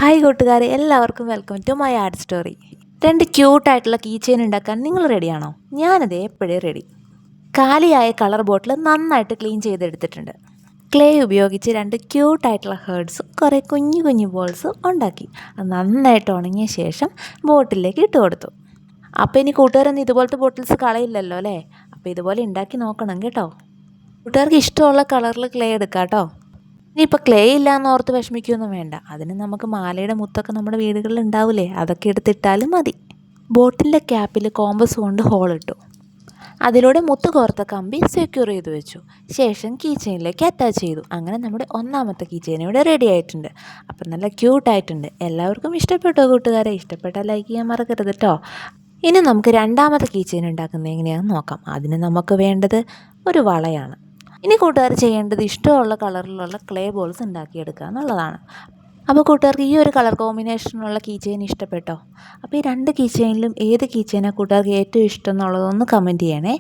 Hi കൂട്ടുകാരെ, എല്ലാവർക്കും welcome to my art story. 2 ക്യൂട്ടായിട്ടുള്ള കീ ചെയിൻ ഉണ്ടാക്കാൻ നിങ്ങൾ റെഡിയാണോ? ഞാനത് എപ്പോഴേ റെഡി. കാലിയായ കളർ ബോട്ടിൽ നന്നായിട്ട് ക്ലീൻ ചെയ്തെടുത്തിട്ടുണ്ട്. ക്ലേ ഉപയോഗിച്ച് 2 ക്യൂട്ടായിട്ടുള്ള ഹേർട്സും കുറേ കുഞ്ഞു കുഞ്ഞു ബോൾസും ഉണ്ടാക്കി. അത് നന്നായിട്ട് ഉണങ്ങിയ ശേഷം ബോട്ടിലേക്ക് ഇട്ട് കൊടുത്തു. അപ്പോൾ ഇനി കൂട്ടുകാരൊന്നും ഇതുപോലത്തെ ബോട്ടിൽസ് കളയില്ലല്ലോ അല്ലേ? അപ്പോൾ ഇതുപോലെ ഉണ്ടാക്കി നോക്കണം കേട്ടോ. കൂട്ടുകാർക്ക് ഇഷ്ടമുള്ള കളറിൽ ക്ലേ എടുക്കാം കേട്ടോ. ഇനിയിപ്പോൾ ക്ലേ ഇല്ലയെന്ന് ഓർത്ത് വിഷമിക്കുകയൊന്നും വേണ്ട. അതിന് നമുക്ക് മാലയുടെ മുത്തൊക്കെ നമ്മുടെ വീടുകളിൽ ഉണ്ടാവില്ലേ, അതൊക്കെ എടുത്തിട്ടാലും മതി. ബോട്ടിൻ്റെ ക്യാപ്പിൽ കോമ്പസ് കൊണ്ട് ഹോളിട്ടു. അതിലൂടെ മുത്ത് കോർത്ത കമ്പി സെക്യൂർ ചെയ്ത് വെച്ചു. ശേഷം കീ ചെയിനിലേക്ക് അറ്റാച്ച് ചെയ്തു. അങ്ങനെ നമ്മുടെ ഒന്നാമത്തെ കീ ചെയിൻ ഇവിടെ റെഡി ആയിട്ടുണ്ട്. അപ്പം നല്ല ക്യൂട്ടായിട്ടുണ്ട്. എല്ലാവർക്കും ഇഷ്ടപ്പെട്ടോ കൂട്ടുകാരെ? ഇഷ്ടപ്പെട്ടാൽ ലൈക്ക് ചെയ്യാൻ മറക്കരുത് കേട്ടോ. ഇനി നമുക്ക് രണ്ടാമത്തെ കീ ചെയിൻ ഉണ്ടാക്കുന്നത് എങ്ങനെയാണെന്ന് നോക്കാം. അതിന് നമുക്ക് വേണ്ടത് ഒരു വളയാണ്. ഇനി കൂട്ടുകാർ ചെയ്യേണ്ടത് ഇഷ്ടമുള്ള കളറിലുള്ള ക്ലേ ബോൾസ് ഉണ്ടാക്കിയെടുക്കുക എന്നുള്ളതാണ്. അപ്പോൾ കൂട്ടുകാർക്ക് ഈ ഒരു കളർ കോമ്പിനേഷനുള്ള കീ ചെയിൻ ഇഷ്ടപ്പെട്ടോ? അപ്പോൾ ഈ 2 കീ ചെയിനിലും ഏത് കീ ചെയിനാണ് കൂട്ടുകാർക്ക് ഏറ്റവും ഇഷ്ടം എന്നുള്ളതൊന്ന് കമൻറ്റ് ചെയ്യണേ.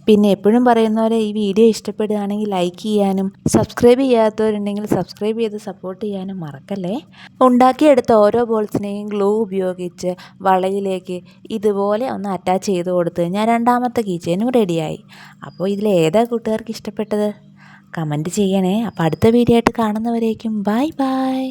പിന്നെ എപ്പോഴും പറയുന്ന പോലെ ഈ വീഡിയോ ഇഷ്ടപ്പെടുകയാണെങ്കിൽ ലൈക്ക് ചെയ്യാനും സബ്സ്ക്രൈബ് ചെയ്യാത്തവരുണ്ടെങ്കിൽ സബ്സ്ക്രൈബ് ചെയ്ത് സപ്പോർട്ട് ചെയ്യാനും മറക്കല്ലേ. ഉണ്ടാക്കിയെടുത്ത ഓരോ ബോൾസിനെയും ഗ്ലൂ ഉപയോഗിച്ച് വളയിലേക്ക് ഇതുപോലെ ഒന്ന് അറ്റാച്ച് ചെയ്ത് കൊടുത്ത് ഞാൻ രണ്ടാമത്തെ കീ ചെയിനും റെഡിയായി. അപ്പോൾ ഇതിൽ ഏതാ കൂട്ടുകാർക്ക് ഇഷ്ടപ്പെട്ടത്? കമൻറ്റ് ചെയ്യണേ. അപ്പോൾ അടുത്ത വീഡിയോ ആയിട്ട് കാണുന്നവരേക്കും ബൈ ബൈ.